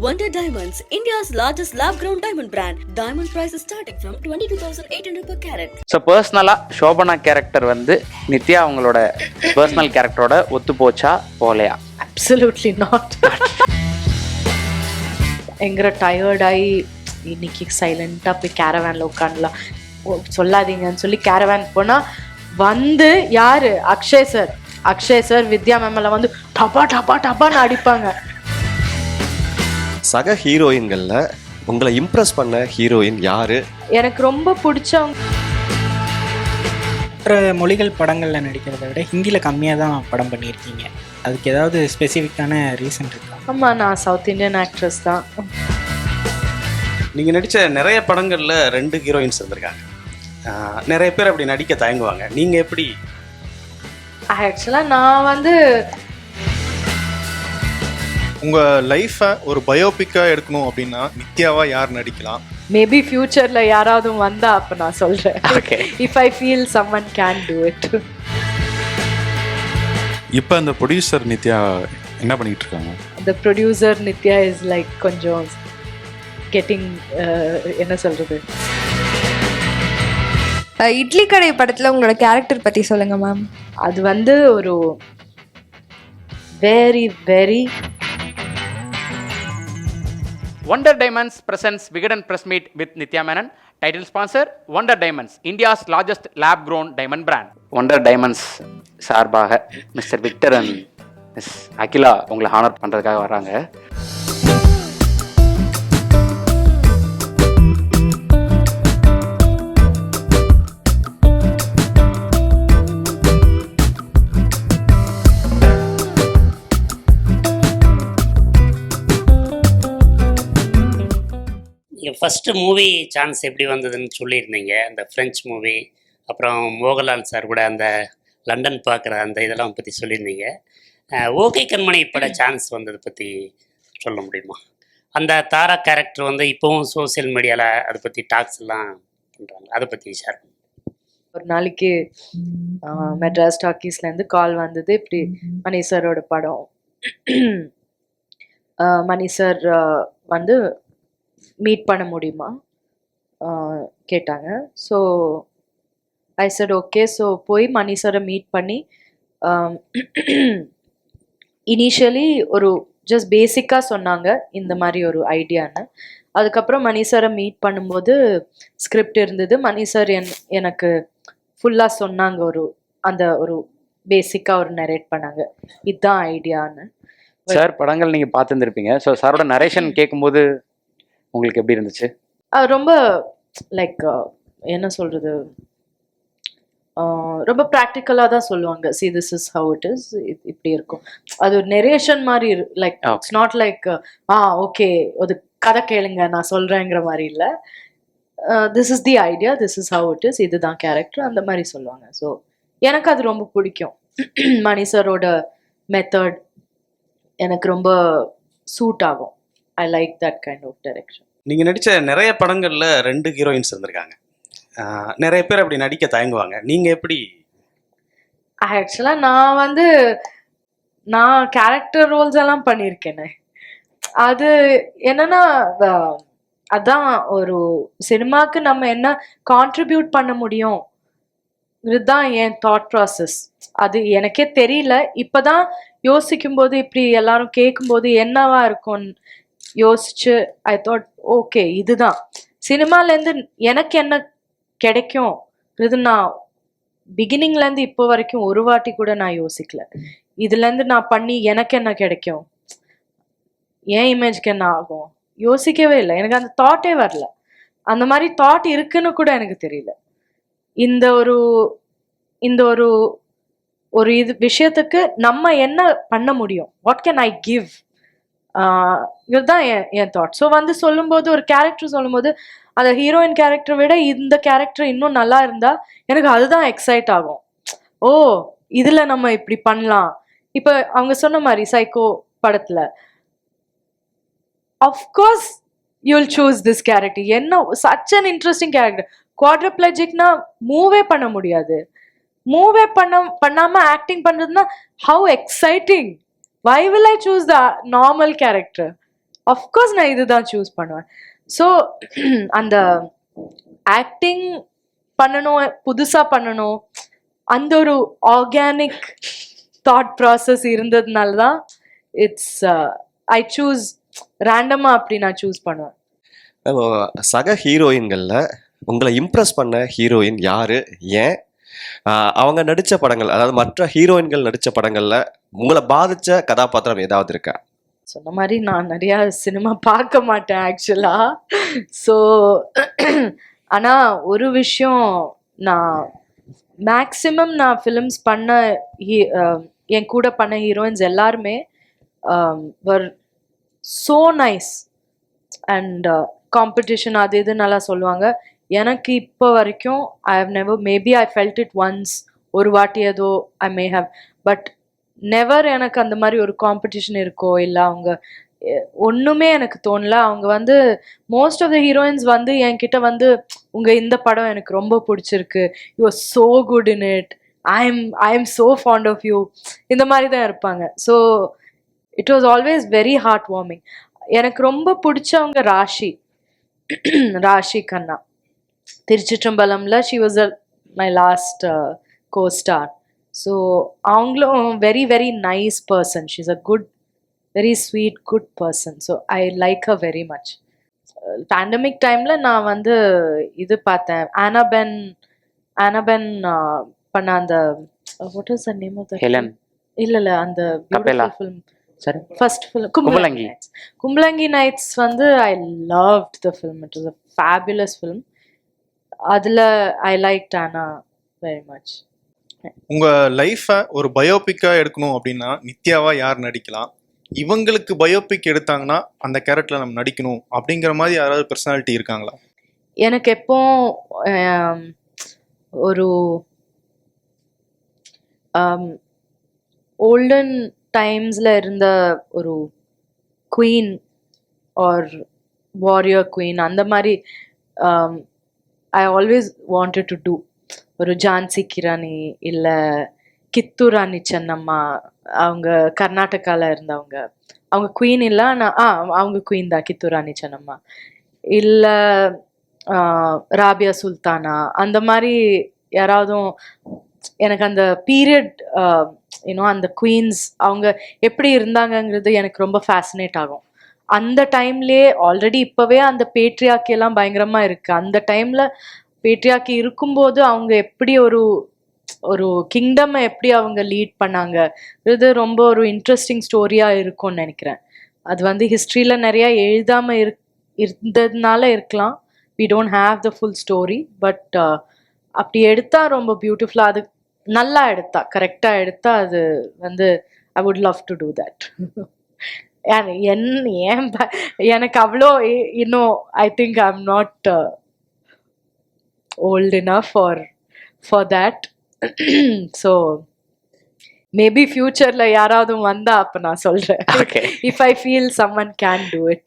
Wonder Diamonds, India's largest lab-grown diamond brand. Diamond prices starting from 22,800 per carat. So பர்சனலாக Shobana character வந்து நித்யா அவங்களோட personal கேரக்டரோட ஒத்து போச்சா போலையா? Absolutely not. எங்கிற டயர்டாகி இன்னைக்கு சைலண்டாக போய் கேரவேனில் உட்காந்துலாம் சொல்லாதீங்கன்னு சொல்லி கேரவேன் போனால் வந்து யார் அக்ஷய் சார் வித்யா மேமெல்லாம் வந்து டப்பா டப்பா டப்பான்னு அடிப்பாங்க. சக ஹீரோயின்கள்ல உங்களை இம்ப்ரெஸ் பண்ண ஹீரோயின் யாரு? எனக்கு ரொம்ப பிடிச்சவங்க மற்ற மொழிகள் படங்களில் நடிக்கிறத விட ஹிந்தியில் கம்மியாக தான் படம் பண்ணியிருக்கீங்க. அதுக்கு ஏதாவது ஸ்பெசிஃபிக்கான ரீசன் இருக்கா? ஆமாம், நான் சவுத் இந்தியன் ஆக்ட்ரஸ் தான். நீங்கள் நடித்த நிறைய படங்களில் 2 ஹீரோயின்ஸ் இருந்திருக்காங்க. நிறைய பேர் அப்படி நடிக்க தயங்குவாங்க. நீங்கள் எப்படி? ஆக்சுவலாக நான் வந்து உங்கள் லைஃப்பை ஒரு பயோபிக்காக எடுக்கணும் அப்படின்னா நித்யாவா யார் நடிக்கலாம்? மேபி ஃபியூச்சரில் யாராவது வந்தா அப்போ நான் சொல்கிறேன். If I feel someone can do it. இப்போ அந்த ப்ரொடியூசர் நித்யா என்ன பண்ணிட்டு இருக்காங்க? அந்த ப்ரொடியூசர் நித்யா இஸ் லைக் கொஞ்சம் கெட்டிங் என்ன சொல்கிறது. இட்லி கடை படத்தில் உங்களோட கேரக்டர் பற்றி சொல்லுங்க மேம். அது வந்து ஒரு very very Wonder Diamonds presents Vigadan Press Meet with Nithya Menon. Title sponsor Wonder Diamonds, India's largest lab-grown diamond brand. Wonder Diamonds சார்பாக mister Victor and miss Akila உங்களை ஹானர் பண்ணுறதுக்காக வராங்க. ஃபஸ்ட்டு மூவி சான்ஸ் எப்படி வந்ததுன்னு சொல்லியிருந்தீங்க. அந்த ஃப்ரெஞ்ச் மூவி, அப்புறம் Mohanlal sir கூட அந்த லண்டன் பார்க்குற அந்த இதெல்லாம் பற்றி சொல்லியிருந்தீங்க. ஓகே கண்மணி பட சான்ஸ் வந்ததை பற்றி சொல்ல முடியுமா? அந்த தாரா கேரக்டர் வந்து இப்போவும் சோசியல் மீடியாவில் அதை பற்றி டாக்ஸ் எல்லாம் பண்ணுறாங்க, அதை பற்றி ஷேர் பண்ணுங்க. ஒரு நாளைக்கு மெட்ராஸ் டாக்கீஸ்லேருந்து கால் வந்தது, இப்படி மணி சாரோட படம், மணி சார் வந்து மீட் பண்ண முடியுமா கேட்டாங்க. So I said okay. So போய் மணி சாரை மீட் பண்ணி இனிஷியலி ஒரு ஜஸ்ட் பேசிக்காக சொன்னாங்க இந்த மாதிரி ஒரு ஐடியான்னு. அதுக்கப்புறம் மணி சாரை மீட் பண்ணும்போது ஸ்கிரிப்ட் இருந்தது. மணி சார் எனக்கு ஃபுல்லாக சொன்னாங்க, ஒரு பேசிக்காக ஒரு நரேட் பண்ணாங்க, இதுதான் ஐடியான்னு. சார் படங்கள் நீங்கள் பார்த்துருந்துருப்பீங்க. ஸோ சாரோட நரேஷன் கேட்கும்போது உங்களுக்கு எப்படி இருந்துச்சு? ரொம்ப லைக் என்ன சொல்கிறது, ரொம்ப ப்ராக்டிக்கலாக தான் சொல்லுவாங்க. See this is how it is, இப்படி இருக்கும். அது ஒரு நெரேஷன் மாதிரி like it's not like okay ஒரு கதை கேளுங்க நான் சொல்கிறேங்கிற மாதிரி இல்லை. This is the idea, this is how it is, இதுதான் கேரக்டர், அந்த மாதிரி சொல்லுவாங்க. ஸோ எனக்கு அது ரொம்ப பிடிக்கும். மணி சாரோட மெத்தட் எனக்கு ரொம்ப சூட் ஆகும். I like that kind of direction. நீங்கள் நடித்த நிறைய படங்களில் 2 ஹீரோயின்ஸ் இருந்திருக்காங்க. நிறைய பேர் அப்படி நடிக்க தயங்குவாங்க. நீங்கள் எப்படி? ஆக்சுவலாக நான் கேரக்டர் ரோல்ஸ் எல்லாம் பண்ணியிருக்கேனே. அது என்னன்னா அதான் ஒரு சினிமாவுக்கு நம்ம என்ன கான்ட்ரிபியூட் பண்ண முடியும், இதுதான் என் தாட் ப்ராசஸ். அது எனக்கே தெரியல, இப்போதான் யோசிக்கும்போது இப்படி எல்லாரும் கேட்கும்போது என்னவா இருக்கும்னு யோசிச்சு ஐ தாட் ஓகே இதுதான் சினிமாலேருந்து எனக்கு என்ன கிடைக்கும். இது நான் பிகினிங்லேருந்து இப்போ வரைக்கும் ஒரு வாட்டி கூட நான் யோசிக்கல. இதுலேருந்து நான் பண்ணி எனக்கு என்ன கிடைக்கும், என் இமேஜ்க்கு என்ன ஆகும், யோசிக்கவே இல்லை. எனக்கு அந்த தாட்டே வரல. அந்த மாதிரி தாட் இருக்குன்னு கூட எனக்கு தெரியல. இந்த ஒரு இது விஷயத்துக்கு நம்ம என்ன பண்ண முடியும், வாட் கேன் ஐ கிவ், இதுதான் என் தாட். ஸோ சொல்லும்போது ஒரு கேரக்டர் சொல்லும்போது அந்த ஹீரோயின் கேரக்டரை விட இந்த கேரக்டர் இன்னும் நல்லா இருந்தா எனக்கு அதுதான் எக்ஸைட் ஆகும். ஓ இதுல நம்ம இப்படி பண்ணலாம். இப்போ அவங்க சொன்ன மாதிரி சைக்கோ படத்துல of course you will choose this character. என்ன சச் அன் இன்ட்ரெஸ்டிங் கேரக்டர். குவாட்ரப்ளஜிக்னா மூவே பண்ண முடியாது. மூவே பண்ணாம ஆக்டிங் பண்றதுன்னா how exciting. Why will I choose the normal character? Of course நான் இதுதான் சூஸ் பண்ணுவேன். ஸோ அந்த ஆக்டிங் பண்ணணும், புதுசா பண்ணணும், அந்த ஒரு ஆர்கானிக் தாட் ப்ராசஸ் இருந்ததுனால தான் இட்ஸ் ஐ சூஸ் ரேண்டமா அப்படி நான் சூஸ் பண்ணுவேன். சக ஹீரோயின்கள்ல உங்களை இம்ப்ரெஸ் பண்ண ஹீரோயின் யாரு, ஏன்? அவங்க நடிச்ச படங்கள், அதாவது மற்ற ஹீரோயின்கள் நடிச்ச படங்கள்ல உங்களை பாதிச்ச கதாபாத்திரம் ஏதாவது இருக்கா? சொன்ன மாதிரி நான் நிறைய சினிமா பார்க்க மாட்டேன் ஆக்சுவலா. ஸோ ஆனா ஒரு விஷயம், நான் மேக்ஸிமம் நான் ஃபிலிம்ஸ் பண்ண என் கூட பண்ண ஹீரோயின்ஸ் எல்லாருமே were so nice and competition அது இது நல்லா சொல்லுவாங்க. எனக்கு இப்போ வரைக்கும் I have never, maybe I felt it once, ஒரு வாட்டி ஏதோ I may have, but never எனக்கு அந்த மாதிரி ஒரு காம்படிஷன் இருக்கோ இல்லை அவங்க ஒன்றுமே எனக்கு தோணல. அவங்க வந்து மோஸ்ட் ஆஃப் த ஹீரோயின்ஸ் வந்து என்கிட்ட வந்து உங்கள் இந்த படம் எனக்கு ரொம்ப பிடிச்சிருக்கு, you are so good in it, I am so fond of you, இந்த மாதிரி தான் இருப்பாங்க. So it was always very hard warming. எனக்கு ரொம்ப பிடிச்சவங்க ராஷி கண்ணா. திருச்சிற்றம்பலம்ல she was my last கோ-ஸ்டார். So அவங்களும் very very nice person. She is a good, very sweet good person. So I like her very much. Pandemic டைம்ல நான் வந்து இது பார்த்தேன், ஆனாபென் பண்ண அந்த what is the name of the Helen இல்ல அந்த ஃபிலிம், சரி first film Kumbalangi. Kumbalangi nights வந்து I loved the film. It was a fabulous film. அதில் ஐ லைக் ஆனா வெரி மச். உங்க லைஃபை ஒரு பயோபிக்கா எடுக்கணும் அப்படின்னா நித்யாவா யார் நடிக்கலாம்? இவங்களுக்கு பயோபிக் எடுத்தாங்கன்னா அந்த கேரக்டர்ல நம்ம நடிக்கணும் அப்படிங்கிற மாதிரி யாராவது பர்சனாலிட்டி இருக்காங்களா? எனக்கு எப்போ ஒரு ஓல்டன் டைம்ஸில் இருந்த ஒரு குவீன் ஆர் வாரியர் குவீன், அந்த மாதிரி I always wanted to do. ஒரு ஜான்சி கிரானி இல்லை கித்தூர் ராணி சென்னம்மா, அவங்க கர்நாடகாவில் இருந்தவங்க, அவங்க குவீன் இல்லை ஆனால் அவங்க குவீன் தான் கித்தூர் ராணி சென்னம்மா. இல்லை ராபியா சுல்தானா, அந்த மாதிரி யாராவதும் எனக்கு அந்த பீரியட் இன்னும் அந்த குவீன்ஸ் அவங்க எப்படி இருந்தாங்கங்கிறது எனக்கு ரொம்ப ஃபேசினேட் ஆகும். அந்த டைம்லேயே ஆல்ரெடி இப்போவே அந்த பேட்ரியாக்கி எல்லாம் பயங்கரமாக இருக்குது. அந்த டைமில் பேட்ரியாக்கி இருக்கும்போது அவங்க எப்படி ஒரு கிங்டமை எப்படி அவங்க லீட் பண்ணாங்க, இது ரொம்ப ஒரு இன்ட்ரெஸ்டிங் ஸ்டோரியாக இருக்கும்னு நினைக்கிறேன். அது வந்து ஹிஸ்ட்ரியில் நிறையா எழுதாமல் இருந்ததுனால இருக்கலாம். We don't have the full story, but அப்படி எடுத்தால் ரொம்ப பியூட்டிஃபுல்லாக, அது நல்லா எடுத்தா, கரெக்டாக எடுத்தா, அது வந்து I would love to do that. எனக்கு அவ்வளோ இன்னும் I think I am not old enough for that. So maybe futureல யாராவது வந்தா அப்ப நான் சொல்றேன். If I feel someone can do it.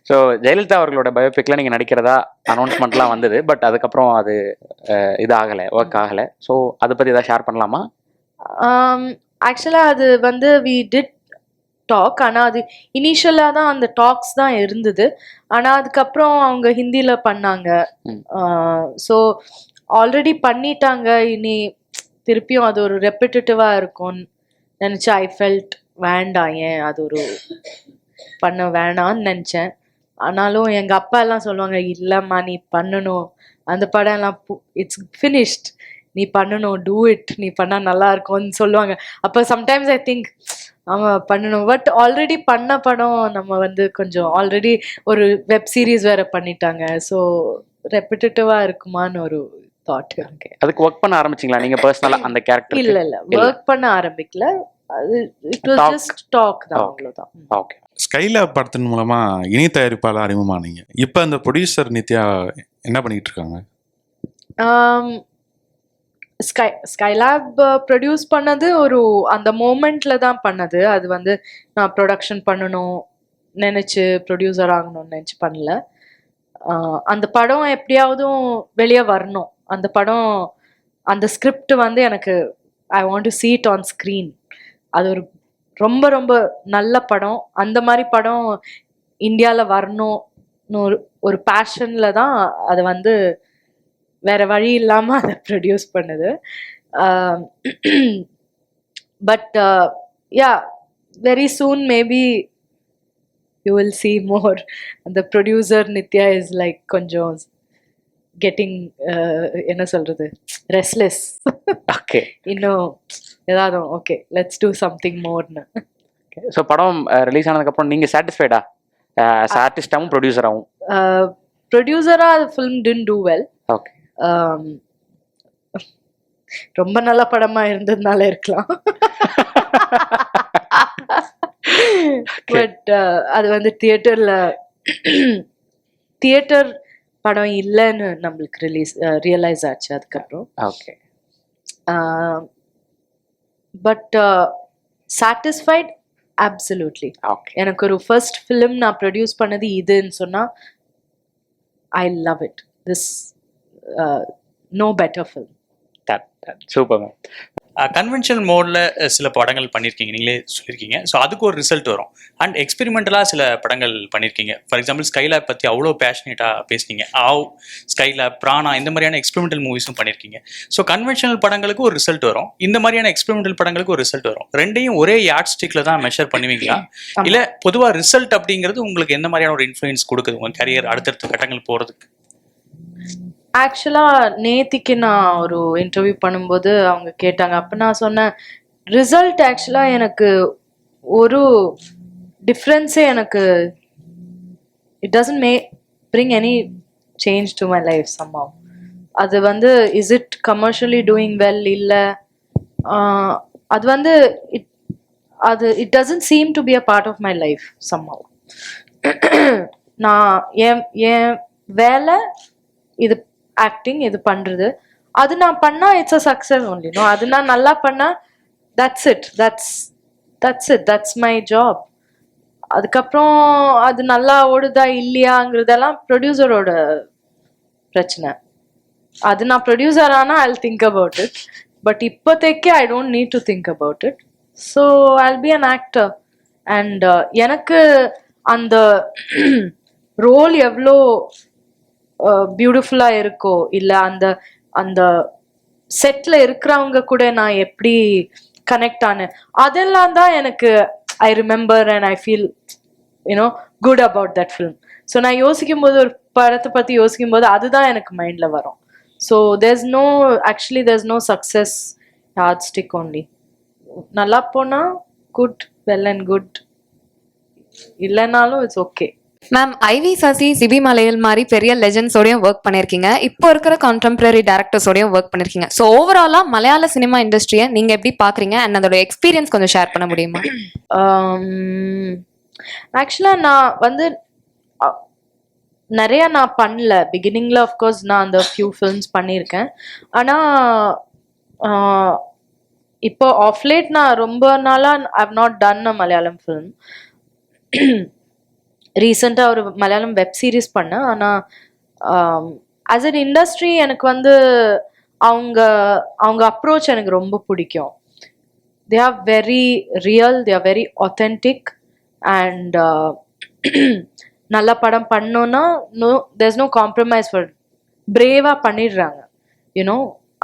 So Jayalalithaa அவர்களோட பயோபிக்ல நீங்கள் நடிக்கிறதா அனௌன்ஸ்மெண்ட்லாம் வந்தது, பட் அதுக்கப்புறம் அது இது ஆகலை, ஒர்க் ஆகலை. ஸோ அதை பற்றி ஏதாவது ஷேர் பண்ணலாமா? ஆக்சுவலாக அது வந்து வி டிட் டாக், ஆனால் அது இனிஷியலாக தான் அந்த டாக்ஸ் தான் இருந்தது. ஆனால் அதுக்கப்புறம் அவங்க ஹிந்தியில் பண்ணாங்க. ஸோ ஆல்ரெடி பண்ணிட்டாங்க, இனி திருப்பியும் அது ஒரு ரெப்பிட்டேட்டிவாக இருக்கும்னு நினச்சா ஐ ஃபெல்ட் வேண்டாம், ஏன் அது ஒரு பண்ண வேணான்னு நினச்சேன். ஆனாலும் எங்கள் அப்பா எல்லாம் சொல்லுவாங்க, இல்லைம்மா நீ பண்ணணும், அந்த படம் எல்லாம் இட்ஸ் ஃபினிஷ்ட், நீ பண்ணணும், டூ இட், நீ பண்ணால் நல்லா இருக்கும்னு சொல்லுவாங்க. அப்போ சம்டைம்ஸ் ஐ திங்க் ஆமாம் பண்ணணும், பட் ஆல்ரெடி பண்ண படம் நம்ம வந்து கொஞ்சம் ஆல்ரெடி ஒரு வெப் சீரிஸ் வேற பண்ணிட்டாங்க, ஸோ ரெப்பிட்டேட்டிவாக இருக்குமான்னு ஒரு தாட் இருக்கு. அதுக்கு ஒர்க் பண்ண ஆரம்பிச்சிங்களா நீங்கள் பர்சனலாக அந்த கேரக்டர்? இல்லை ஒர்க் பண்ண ஆரம்பிக்கல, அது இட் வாஸ் ஜஸ்ட் டாக் தான், அவ்வளோதான். ஓகே. ஸ்கைலாப் படத்தின் மூலமா இணை தயாரிப்பாளர் அறிமுகமானீங்க. இப்போ அந்த ப்ரொடியூசர் நித்யா என்ன பண்ணிட்டு இருக்காங்க? ஸ்கைலாப் ப்ரொடியூஸ் பண்ணது ஒரு அந்த மோமெண்ட்ல தான் பண்ணது. அது வந்து நான் ப்ரொடக்ஷன் பண்ணணும் நினச்சி, ப்ரொடியூசர் ஆகணும்னு நினச்சி பண்ணல. அந்த படம் எப்படியாவதும் வெளியே வரணும். அந்த படம், அந்த ஸ்கிரிப்ட் வந்து எனக்கு I want to see it on screen. அது ஒரு ரொம்ப ரொம்ப நல்ல படம். அந்த மாதிரி படம் இந்தியாவில் வரணும்னு ஒரு பேஷனில் தான் அதை வந்து வேற வழி இல்லாமல் அதை ப்ரொடியூஸ் பண்ணுது. But ya, very soon maybe you will see more. அந்த ப்ரொடியூசர் நித்யா இஸ் லைக் கொஞ்சம் கெட்டிங் என்ன சொல்றது, ரெஸ்ட்லெஸ். ஓகே. இன்னும் ஏதாவது ஓகே லெட்ஸ் டூ சம்திங் மோர்னு. ஸோ படம் ரிலீஸ் ஆனதுக்கப்புறம் நீங்கள் சாட்டிஸ்ஃபைடா ஆர்டிஸ்டாகவும் ப்ரொடியூசராகவும்? ப்ரொடியூசராக அந்த film didn't do well. Okay. ரொம்ப நல்ல படமா இருந்ததுனால இருக்கலாம். பட் அது வந்து தியேட்டர் படம் இல்லைன்னு நம்மளுக்கு ரியலைஸ் ஆச்சு அதுக்கப்புறம். Okay. But satisfied absolutely. Okay. எனக்கு ஒரு ஃபர்ஸ்ட் ஃபிலிம் நான் ப்ரொடியூஸ் பண்ணது இதுன்னு சொன்னா I love it. This no better film. Super ma'am. Conventional மோடில் சில படங்கள் பண்ணியிருக்கீங்க, நீங்களே சொல்லியிருக்கீங்க. ஸோ அதுக்கு ஒரு ரிசல்ட் வரும். அண்ட் எக்ஸ்பெரிமெண்டலாக சில படங்கள் பண்ணியிருக்கீங்க. ஃபார் எக்ஸாம்பிள் ஸ்கைலேப் பற்றி அவ்வளோ பேஷனேட்டாக பேசுனீங்க. ஆவ், ஸ்கைலேப், பிராணா, இந்த மாதிரியான எக்ஸ்பெரிமெண்டல் மூவிஸும் பண்ணியிருக்கீங்க. ஸோ கன்வென்ஷனல் படங்களுக்கு ஒரு ரிசல்ட் வரும், இந்த மாதிரியான எக்ஸ்பெரிமெண்டல் படங்களுக்கு ஒரு ரிசல்ட் வரும். ரெண்டையும் ஒரே யார்ட் ஸ்டிக்கில் தான் மெஷர் பண்ணுவீங்களா? இல்லை பொதுவாக ரிசல்ட் அப்படிங்கிறது உங்களுக்கு எந்த மாதிரியான ஒரு இன்ஃப்ளூயன்ஸ் கொடுக்குது உங்கள் கரியர் அடுத்தடுத்த கட்டங்கள் போகிறதுக்கு? ஆக்சுவலாக நேத்திக்கு நான் ஒரு இன்டர்வியூ பண்ணும்போது அவங்க கேட்டாங்க. அப்போ நான் சொன்னேன் ரிசல்ட் ஆக்சுவலாக எனக்கு ஒரு டிஃப்ரென்ஸே எனக்கு it doesn't bring any change to my life somehow. அது வந்து is it commercially doing well இல்லை, அது வந்து it doesn't seem to be a part of my life somehow. நான் என் வேலை இது ஆக்டிங், இது பண்றது, அது நான் பண்ணா it's a success only. No, அது நான் நல்லா பண்ணா that's it, that's my job. அதுக்கப்புறம் அது நல்லா ஓடுதா இல்லையாங்கிறதெல்லாம் ப்ரொடியூசரோட பிரச்சனை. அது நான் ப்ரொடியூசர் ஆனா I think about it. But இப்போதைக்கு I don't need to think about it. So I'll be an actor. And எனக்கு அந்த ரோல் எவ்வளோ பியூட்டிஃபுல்லா இருக்கோ, இல்லை அந்த அந்த செட்ல இருக்கிறவங்க கூட நான் எப்படி கனெக்ட் ஆனேன், அதெல்லாம் தான் எனக்கு I remember and I feel you know good about that film. So நான் யோசிக்கும் போது, ஒரு படத்தை பற்றி யோசிக்கும் போது அதுதான் எனக்கு மைண்ட்ல வரும். So there's no success yard stick only. நல்லா போனா குட், வெல் அண்ட் குட், இல்லைனாலும் it's okay. Ma'am, IV Sasi, CP மலையல் மாதிரி பெரிய லெஜண்ட்ஸோடையும் ஒர்க் பண்ணியிருக்கீங்க. இப்போ இருக்கிற கான்டெம்பரரி டேரக்டர்ஸோடையும் ஒர்க் பண்ணியிருக்கீங்க. ஸோ ஓவராலாக மலையாள சினிமா இண்டஸ்ட்ரியை நீங்கள் எப்படி பார்க்குறீங்க அண்ட் அதோட எக்ஸ்பீரியன்ஸ் கொஞ்சம் ஷேர் பண்ண முடியுமா? ஆக்சுவலாக நான் வந்து நிறையா நான் பண்ணல. பிகினிங்கில் ஆஃப்கோர்ஸ் நான் அந்த ஃபியூ ஃபில்ம்ஸ் பண்ணியிருக்கேன். ஆனால் இப்போ ஆஃப் லேட் நான் ரொம்ப நாளாக I have not done a Malayalam film. ரீசெண்டாக ஒரு மலையாளம் வெப் சீரிஸ் பண்ணேன். ஆனால் ஆஸ் அன் இண்டஸ்ட்ரி எனக்கு வந்து அவங்க அப்ரோச் எனக்கு ரொம்ப பிடிக்கும். தே are very real, they are very authentic. And நல்ல படம் பண்ணோன்னா தேர்ஸ் நோ காம்ப்ரமைஸ் ஃபார் பிரேவாக பண்ணிடுறாங்க. யூனோ,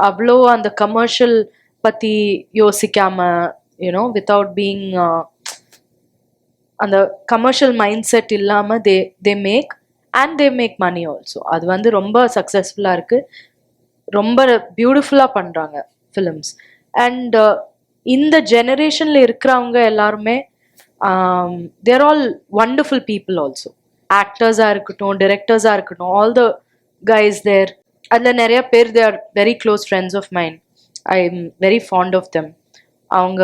அவ்வளோ அந்த கமர்ஷியல் பற்றி யோசிக்காம, யூனோ, வித்தவுட் பீயிங் அந்த கமர்ஷியல் மைண்ட் செட் இல்லாமல் தே மேக் மணி ஆல்சோ. அது வந்து ரொம்ப சக்ஸஸ்ஃபுல்லாக இருக்குது. ரொம்ப பியூட்டிஃபுல்லாக பண்ணுறாங்க ஃபிலிம்ஸ். அண்ட் இந்த ஜெனரேஷனில் இருக்கிறவங்க எல்லாருமே தேர் ஆல் வண்டர்ஃபுல் பீப்புள் ஆல்சோ. ஆக்டர்ஸாக இருக்கட்டும், டிரெக்டர்ஸாக இருக்கட்டும், ஆல் த கைஸ் தேர். அதில் நிறைய பேர் they are very close friends of mind. I am very fond of them. அவங்க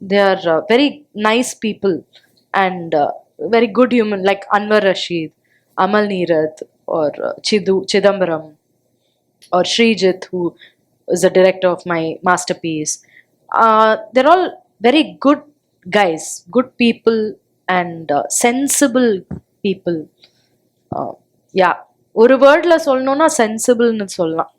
they are very nice people and very good human, like Anwar Rashid, Amal Neerath, or Chidambaram, or Srijit, who is the director of my masterpiece. They're all very good guys, good people, and sensible people. Yeah, ஒரு வேர்ட்ல சொல்லணும்னா சென்சிபிள்னு சொல்லலாம்.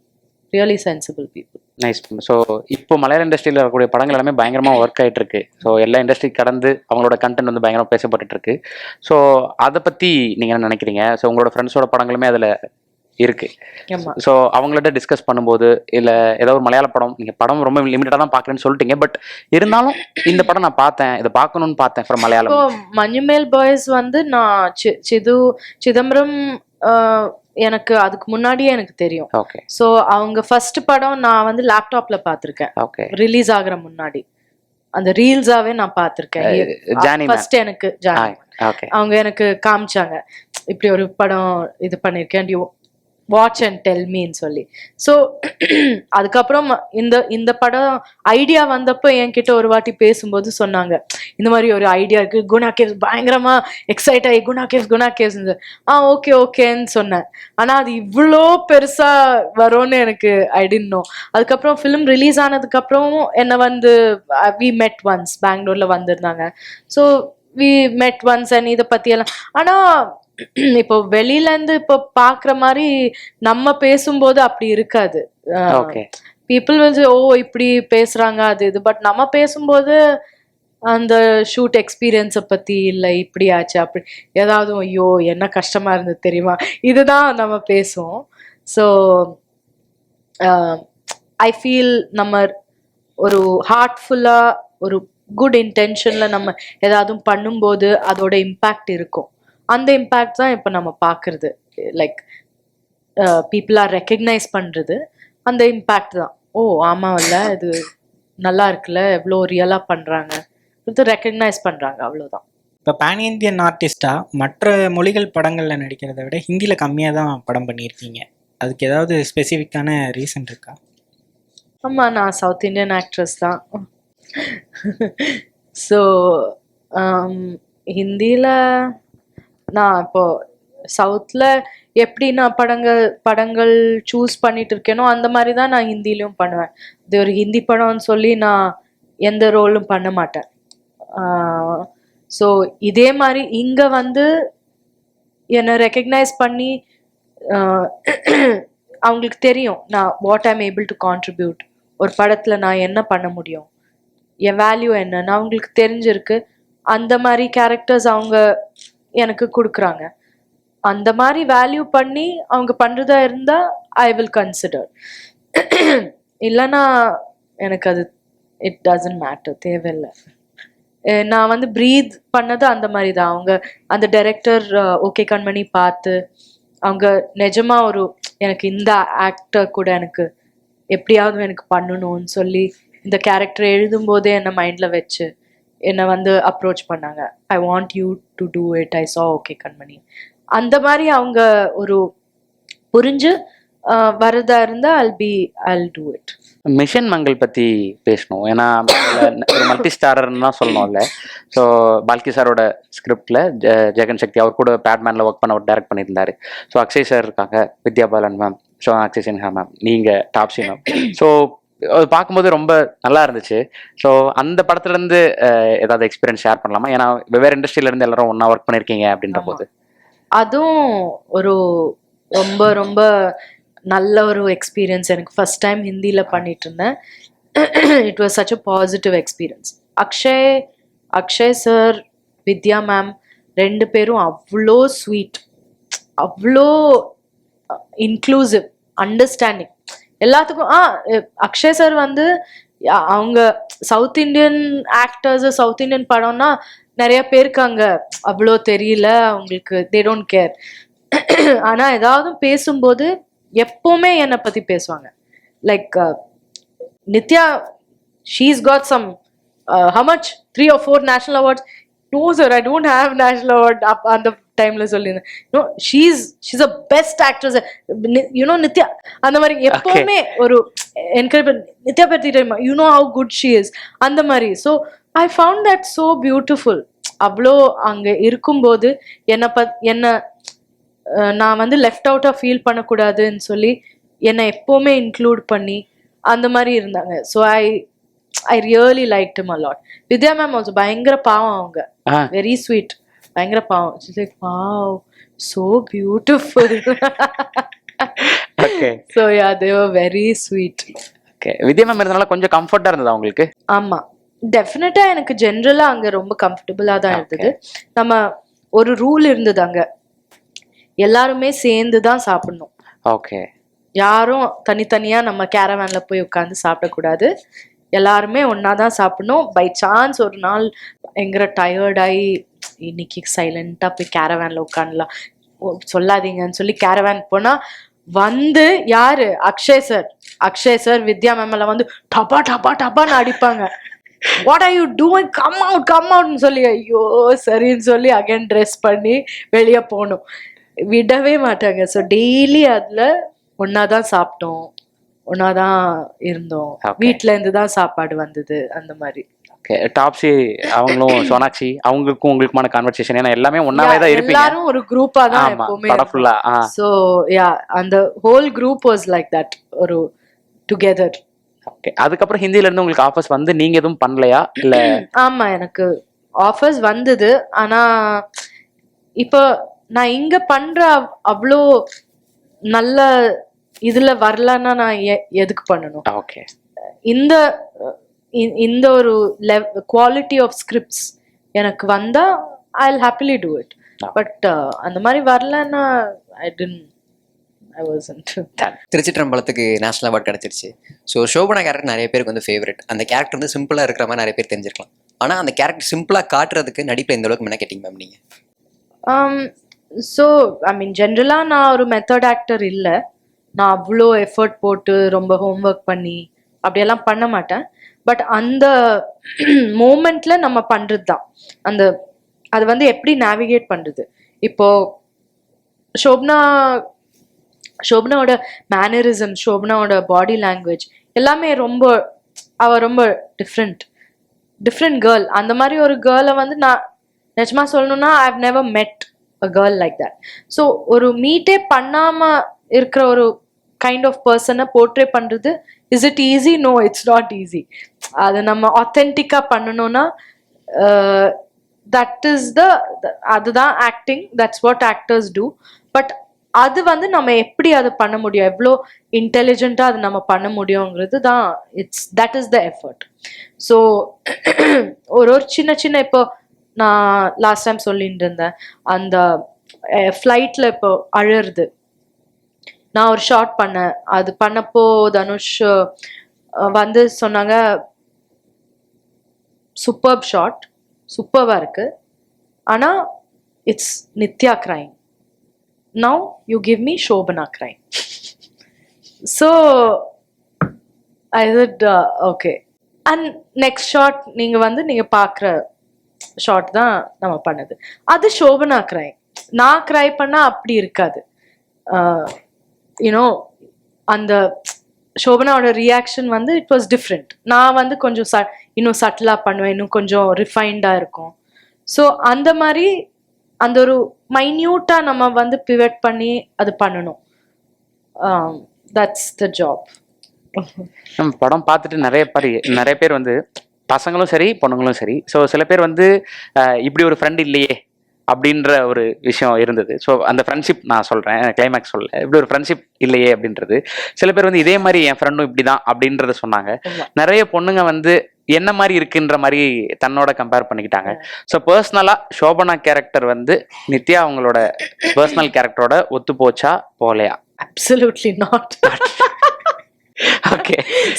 Really sensible people. Nice. So இப்போ மலையாள இண்டஸ்ட்ரியில் வரக்கூடிய படங்கள் எல்லாமே பயங்கரமாக ஒர்க் ஆகிட்டு இருக்கு. ஸோ எல்லா இண்டஸ்ட்ரி கடந்து அவங்களோட கண்டென்ட் வந்து பயங்கரமாக பேசப்பட்டு இருக்கு. ஸோ அதை பற்றி நீங்கள் என்ன நினைக்கிறீங்க? ஸோ உங்களோட ஃப்ரெண்ட்ஸோட படங்களுமே அதில் இருக்கு. ஆமா. ஸோ அவங்கள்ட்ட டிஸ்கஸ் பண்ணும்போது இல்லை ஏதோ ஒரு மலையாள படம், நீங்கள் படம் ரொம்ப லிமிட்டடாக தான் பார்க்குறேன்னு சொல்லிட்டீங்க, பட் இருந்தாலும் இந்த படம் நான் பார்த்தேன், இதை பார்க்கணும்னு பார்த்தேன் ஃப்ரம் மலையாளம். இப்போ மஞ்சுமேல் பாய்ஸ் வந்து நான் சிதம்பரம் எனக்கு அதுக்கு முன்னாடியே எனக்கு தெரியும். ஓகே ஸோ அவங்க ஃபர்ஸ்ட் படம் நான் வந்து லேப்டாப்ல பார்த்துருக்கேன். ஓகே. ரிலீஸ் ஆகுற முன்னாடி அந்த ரீல்ஸாவே நான் பார்த்துருக்கேன். ஜானி ஃபர்ஸ்ட் எனக்கு ஜானி ஓகே அவங்க எனக்கு காமிச்சாங்க, இப்படி ஒரு படம் இது பண்ணியிருக்கேன், வாட்ச் அண்ட் டெல் மீன்னு சொல்லி. ஸோ அதுக்கப்புறம் இந்த படம் ஐடியா வந்தப்போ என்கிட்ட ஒரு வாட்டி பேசும்போது சொன்னாங்க, இந்த மாதிரி ஒரு ஐடியா இருக்கு, குணா கேவ்ஸ், பயங்கரமா எக்ஸைட் ஆகி குணா கேவ்ஸ் ஓகே ஓகேன்னு சொன்னேன். ஆனா அது இவ்வளோ பெருசா வரும்னு எனக்கு ஐ டிட் நோ. அதுக்கப்புறம் ஃபிலிம் ரிலீஸ் ஆனதுக்கு அப்புறம் என்ன வந்து வி மெட் ஒன்ஸ், பெங்களூர்ல வந்திருந்தாங்க. So we met once and இதை பத்தி எல்லாம். ஆனா இப்போ வெளியில இருந்து இப்போ பாக்குற மாதிரி நம்ம பேசும்போது அப்படி இருக்காது. பீப்புள் வந்து இப்படி பேசுறாங்க அது இது, பட் நம்ம பேசும்போது அந்த ஷூட் எக்ஸ்பீரியன்ஸை பத்தி இல்லை இப்படி ஆச்சு அப்படி ஏதாவது ஐயோ என்ன கஷ்டமா இருந்தது தெரியுமா, இதுதான் நம்ம பேசுவோம். ஸோ ஐ ஃபீல் நம்ம ஒரு ஹார்ட்ஃபுல்லா ஒரு குட் இன்டென்ஷன்ல நம்ம ஏதாவது பண்ணும்போது அதோட இம்பேக்ட் இருக்கும். அந்த இம்பேக்ட் தான் இப்போ நம்ம பார்க்குறது, லைக் பீப்புள் ஆர் ரெக்கக்னைஸ் பண்ணுறது, அந்த இம்பேக்ட் தான். ஆமாம்ல இது நல்லா இருக்குல்ல, எவ்வளோ ரியலாக பண்ணுறாங்க, ரெக்கக்னைஸ் பண்ணுறாங்க, அவ்வளோதான். இப்போ பேன் இந்தியன் ஆர்டிஸ்டாக மற்ற மொழிகள் படங்களில் நடிக்கிறத விட ஹிந்தியில் கம்மியாக தான் படம் பண்ணியிருக்கீங்க. அதுக்கு ஏதாவது ஸ்பெசிஃபிக்கான ரீசன் இருக்கா? ஆமாம், நான் சவுத் இண்டியன் ஆக்ட்ரஸ் தான். ஸோ ஹிந்தியில் நான் இப்போ சவுத்தில் எப்படி நான் படங்கள் சூஸ் பண்ணிட்டு இருக்கேனோ அந்த மாதிரி தான் நான் ஹிந்திலையும் பண்ணுவேன். இது ஒரு ஹிந்தி படம்னு சொல்லி நான் எந்த ரோலும் பண்ண மாட்டேன். ஸோ இதே மாதிரி இங்கே வந்து என்னை ரெக்கக்னைஸ் பண்ணி அவங்களுக்கு தெரியும் நான் what I'm able to contribute, ஒரு படத்தில் நான் என்ன பண்ண முடியும், என் வேல்யூ என்னன்னு அவங்களுக்கு தெரிஞ்சிருக்கு. அந்த மாதிரி கேரக்டர்ஸ் அவங்க எனக்கு கொடுக்குறாங்க. அந்த மாதிரி வேல்யூ பண்ணி அவங்க பண்றதா இருந்தா ஐ வில் கன்சிடர். இல்லைன்னா எனக்கு அது இட் டசன்ட் மேட்டர், தேவையில்லை. நான் வந்து ப்ரீத் பண்ணது அந்த மாதிரி தான். அவங்க அந்த டைரக்டர் ஓகே கண்மணி பார்த்து அவங்க நிஜமா ஒரு எனக்கு இந்த ஆக்டர் கூட எனக்கு எப்படியாவது எனக்கு பண்ணணும்னு சொல்லி இந்த கேரக்டர் எழுதும் போதே என்னை மைண்ட்ல வச்சு என்னை வந்து அப்ரோச் பண்ணாங்க. I want you to do it, I saw okay கண்மணி. அந்த மாதிரி அவங்க ஒரு புரிஞ்சு வரதா இருந்தா I'll do it. Mission Mangal பற்றி பேசணும். ஏன்னா ஒரு மல்டி ஸ்டாரர்னு தான் சொல்லணும்ல. ஸோ பால்கி சாரோட ஸ்கிரிப்டில் ஜெகன் சக்தி அவர் கூட பேட்மேனில் ஒர்க் பண்ண அவர் டைரக்ட் பண்ணியிருந்தாரு. ஸோ அக்ஷய் சார் இருக்காங்க, Vidya Balan ma'am, so Akshay Sinha ma'am, நீங்கள் டாப்ஸி மேம். ஸோ அது பார்க்கும்போது ரொம்ப நல்லா இருந்துச்சு. ஸோ அந்த படத்துலேருந்து ஏதாவது எக்ஸ்பீரியன்ஸ் ஷேர் பண்ணலாமா? ஏன்னா வெவ்வேறு இண்டஸ்ட்ரியிலேருந்து எல்லாரும் ஒன்றா ஒர்க் பண்ணியிருக்கீங்க அப்படின்ற போது. அதுவும் ஒரு ரொம்ப ரொம்ப நல்ல ஒரு எக்ஸ்பீரியன்ஸ். எனக்கு ஃபர்ஸ்ட் டைம் ஹிந்தியில் பண்ணிட்டு இருந்தேன். It was such a positive experience. Akshay sir, Vidya ma'am ரெண்டு பேரும் அவ்வளோ ஸ்வீட், அவ்வளோ இன்க்ளூசிவ், அண்டர்ஸ்டாண்டிங் எல்லாத்துக்கும். அக்ஷய் சார் வந்து அவங்க south Indian actors, south Indian படம்னா நிறைய பேருக்கு அங்க அவ்வளோ தெரியல, அவங்களுக்கு தே டோன்ட் கேர். ஆனா ஏதாவது பேசும்போது எப்பவுமே என்னை பத்தி பேசுவாங்க. Like Nithya, she's got some how much 3 or 4 national awards. No sir, I don't have national award அந்த டைம்ல சொல்லிருந்தேன். No, she's a best actress, you know. Nithya அந்த மாதிரி எப்பவுமே ஒரு என்கரேஜ், நித்யா பத்தி தெரியுமா, you know how good she is, அந்த மாதிரி. So I found that so beautiful. அவ்வளோ அங்க இருக்கும்போது என்ன நான் வந்து லெஃப்ட் அவுட்டா ஃபீல் பண்ணக்கூடாதுன்னு சொல்லி என்னை எப்பவுமே இன்க்ளூட் பண்ணி அந்த மாதிரி இருந்தாங்க. So I really liked him a lot. Vidya ma'am also பயங்கர பாவம், அவங்க very sweet, பயங்கர பாவம். She's like, wow, so beautiful. Okay. So yeah, they were very sweet. Okay. Vidya ma'am இருந்தனால கொஞ்சம் கம்ஃபர்ட்டா இருந்ததா உங்களுக்கு? ஆமா, டெஃபினட்டா எனக்கு ஜென்ரலா அங்க ரொம்ப கம்ஃபர்டபுளா தான் இருந்தது. நம்ம ஒரு ரூல் இருந்தது அங்க, எல்லாருமே சேர்ந்து தான் சாப்பிடணும். ஓகே. யாரும் தனித்தனியா நம்ம கேரவேன்ல போய் உட்காந்து சாப்பிடக்கூடாது, எல்லாருமே ஒன்னா தான் சாப்பிடணும். பை சான்ஸ் ஒரு நாள் எங்கிற டயர்டாகி இன்னைக்கு சைலண்டா போய் கேரவேன்ல உட்காந்துலாம் சொல்லாதீங்கன்னு சொல்லி கேரவேன் போனா வந்து யாரு அக்ஷய் சார் வித்யா மேம்ல வந்து டப்பா டப்பா டப்பான்னு அடிப்பாங்க. What are you doing, come அவுட்னு சொல்லி, ஐயோ சரின்னு சொல்லி அகைன் ட்ரெஸ் பண்ணி வெளியே போகணும், விடவே மாட்டாங்க. ஸோ டெய்லி அதுல ஒன்னாதான் சாப்பிட்டோம், ஒன்னாதான் இருந்தோம், வீட்டுல இருந்து தான் சாப்பாடு வந்தது அந்த மாதிரி. டாப்ஸி அவங்களும் சோனாக்ஷி அவங்களுக்கும் உங்களுக்குமான கான்வர்சேஷன், ஏன்னா எல்லாமே ஒன்னாவே தான் இருப்பீங்க, எல்லாரும் ஒரு குரூப்பா தான் எப்பவுமே. சோ யா, அந்த whole group was like that, ஒரு டுகெதர். ஓகே. அதுக்கப்புறம் ஹிந்தில இருந்து உங்களுக்கு ஆஃபர்ஸ் வந்து நீங்க எதுவும் பண்ணலையா இல்ல? ஆமா, எனக்கு ஆஃபர்ஸ் வந்தது. ஆனா இப்போ நான் இங்க பண்ற அவ்வளோ நல்ல இதுல வரலன்னா நான் எதுக்கு பண்ணணும்? ஓகே. இந்த ஒரு குவாலிட்டி ஆஃப் ஸ்கிரிப்ட்ஸ் எனக்கு வந்தா I will happily do it. But அந்த மாதிரி வரலன்னா I wasn't. திருச்சிற்றம்பலத்துக்கு நேஷனல் அவார்ட் கிடைச்சிருச்சு. ஸோ சோபனா கேரக்டர் நிறைய பேருக்கு வந்து ஃபேவரட். அந்த கேரக்டர் வந்து சிம்பிளாக இருக்கிற மாதிரி நிறைய பேர் தெரிஞ்சிருக்கலாம். ஆனால் அந்த கேரக்டர் சிம்பிளாக காட்டுறதுக்கு நடிப்பில் எந்த அளவுக்கு என்ன கேட்டிங்க மேம் நீங்கள்? ஸோ ஐ மீன் ஜென்ரலாக நான் ஒரு மெத்தட் ஆக்டர் இல்லை. நான் அவ்வளோ எஃபர்ட் போட்டு ரொம்ப ஹோம்ஒர்க் பண்ணி அப்படியெல்லாம் பண்ண மாட்டேன். பட் அந்த மூமெண்ட்ல நம்ம பண்றது தான் அது வந்து எப்படி நேவிகேட் பண்றது. இப்போ ஷோபனாவோட மேனரிசம், ஷோபனாவோட பாடி லாங்குவேஜ் எல்லாமே அவ ரொம்ப டிஃப்ரெண்ட் கேர்ள். அந்த மாதிரி ஒரு கேர்ளை வந்து நான் நிஜமா சொல்லணும்னா ஐ have never met a girl like that. So ஒரு மீட்டே பண்ணாம இருக்கிற ஒரு கைண்ட் ஆஃப் பர்சனை போர்ட்ரே பண்றது, is it easy? No, it's not easy. அது நம்ம ஆத்தென்டிக்கா பண்ணணும்னா அதுதான் acting, that's what actors do. But அது வந்து நம்ம எப்படி அதை பண்ண முடியும், எவ்வளோ இன்டெலிஜென்ட்டா அது நம்ம பண்ண முடியுங்கிறது தான் that is the effort. So ஒரு சின்ன இப்போ நான் லாஸ்ட் டைம் சொல்லிட்டு இருந்தேன், அந்த ஃப்ளைட்ல இப்போ அழறது, நான் ஒரு ஷார்ட் பண்ணேன். அது பண்ணப்போ தனுஷ் வந்து சொன்னாங்க, சூப்பர்ப் ஷாட், சூப்பர்வா இருக்கு, ஆனா it's Nithya crying, now you give me Shobana crying. So I said okay. And next shot நீங்க பார்க்குற ஷாட் தான் நம்ம பண்ணது, அது ஷோபனா கிரைங். நான் கிரை பண்ணா அப்படி இருக்காது. யூனோ அந்த ஷோபனாவோட ரியாக்ஷன் வந்து இட் வாஸ் டிஃப்ரெண்ட். நான் வந்து கொஞ்சம் இன்னும் சட்டிலாக பண்ணுவேன், இன்னும் கொஞ்சம் ரிஃபைன்டாக இருக்கும். ஸோ அந்த மாதிரி அந்த ஒரு மைன்யூட்டாக நம்ம வந்து பிவட் பண்ணி அது பண்ணணும். That's the job. நம்ம படம் பார்த்துட்டு நிறைய பேர் வந்து பசங்களும் சரி பொண்ணுங்களும் சரி, ஸோ சில பேர் வந்து இப்படி ஒரு ஃப்ரெண்ட் இல்லையே அப்படின்ற ஒரு விஷயம் இருந்தது. ஸோ அந்த ஃப்ரெண்ட்ஷிப் நான் சொல்கிறேன், கிளைமேக்ஸ் சொல்ல, இப்படி ஒரு ஃப்ரெண்ட்ஷிப் இல்லையே அப்படின்றது. சில பேர் வந்து இதே மாதிரி என் ஃப்ரெண்டும் இப்படி தான் அப்படின்றத சொன்னாங்க. நிறைய பொண்ணுங்க வந்து என்ன மாதிரி இருக்குன்ற மாதிரி தன்னோட கம்பேர் பண்ணிக்கிட்டாங்க. ஸோ பர்சனலாக ஷோபனா கேரக்டர் வந்து நித்யா அவங்களோட பர்சனல் கேரக்டரோட ஒத்து போச்சா போலையா? Absolutely not. Okay,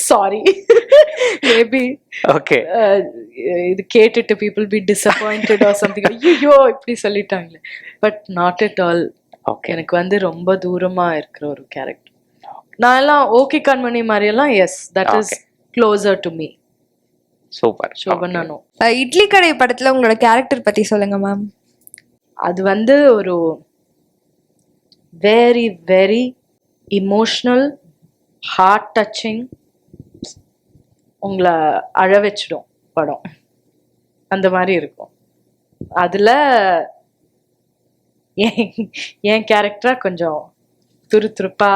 sorry. Maybe okay, இது கேட்டுட்டு people be disappointed or something. ஐயோ இப்படி சொல்லிட்டாங்களே, but not at all. Okay, எனக்கு வந்து ரொம்ப தூரமா இருக்கிற ஒரு கேரக்டர். நான் எல்லாம் ஓகே கண்மணி மாதிரி எல்லாம் yes, that is closer to me. Super. Shobana no. Idli Kadai படத்துல உங்களோட கேரக்டர் பத்தி சொல்லுங்க மேம். அது வந்து ஒரு very very emotional, heart touching, உங்களை அழ வச்சிடும் படம், அந்த மாதிரி இருக்கும். அதுல என் கேரக்டரா கொஞ்சம் துருதுருப்பா,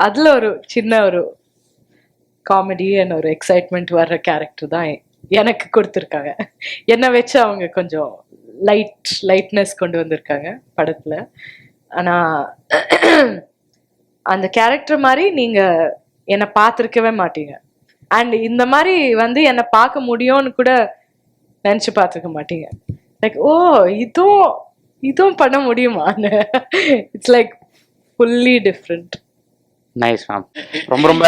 அதுல ஒரு சின்ன ஒரு காமெடி அண்ட் ஒரு எக்ஸைட்மெண்ட் வர்ற கேரக்டர் தான் எனக்கு கொடுத்துருக்காங்க. என்னை வச்சு அவங்க கொஞ்சம் லைட்னஸ் கொண்டு வந்திருக்காங்க படத்துல. ஆனா அந்த கேரக்டர் மாதிரி நீங்க என்னை பார்த்துருக்கவே மாட்டீங்க. அண்ட் இந்த மாதிரி வந்து என்னை பார்க்க முடியும்னு கூட நினச்சி பார்த்துக்க மாட்டீங்க. லைக் ஓ இதுவும் பண்ண முடியுமான்னு. It's like fully different. Nice ma'am. ரொம்ப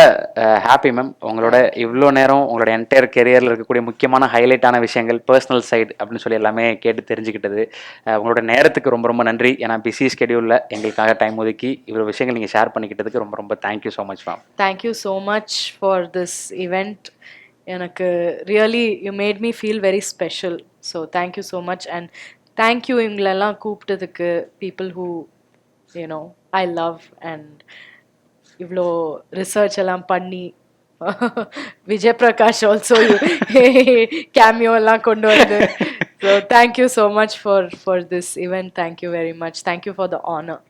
ஹாப்பி மேம். உங்களோட இவ்வளோ நேரம் உங்களோட என்டையர் கெரியரில் இருக்கக்கூடிய முக்கியமான ஹைலைட்டான விஷயங்கள், பர்சனல் சைடு அப்படின்னு சொல்லி எல்லாமே கேட்டு தெரிஞ்சுக்கிட்டது. உங்களோட நேரத்துக்கு ரொம்ப நன்றி. ஏன்னா பிஸி ஸ்கெடியூலில் எங்களுக்காக டைம் ஒதுக்கி இவ்வளோ விஷயங்கள் நீங்கள் ஷேர் பண்ணிக்கிட்டதுக்கு ரொம்ப thank you so much ma'am. Thank you so much for this event. எனக்கு really you made me feel very special. So thank you so much. And thank you இவங்களெல்லாம் கூப்பிட்டதுக்கு, people who you know I love. And இவ்வளோ ரிசர்ச் எல்லாம் பண்ணி Vijay Prakash also cameo எல்லாம் கொண்டு வருது. So thank you so much for this event. Thank you very much. Thank you for the honour.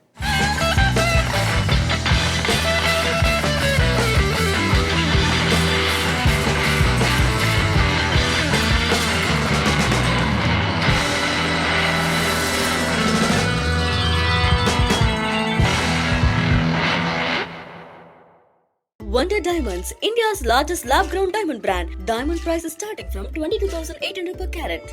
Wonder Diamonds, India's largest lab-grown diamond brand. Diamond price is starting from 22,800 per carat.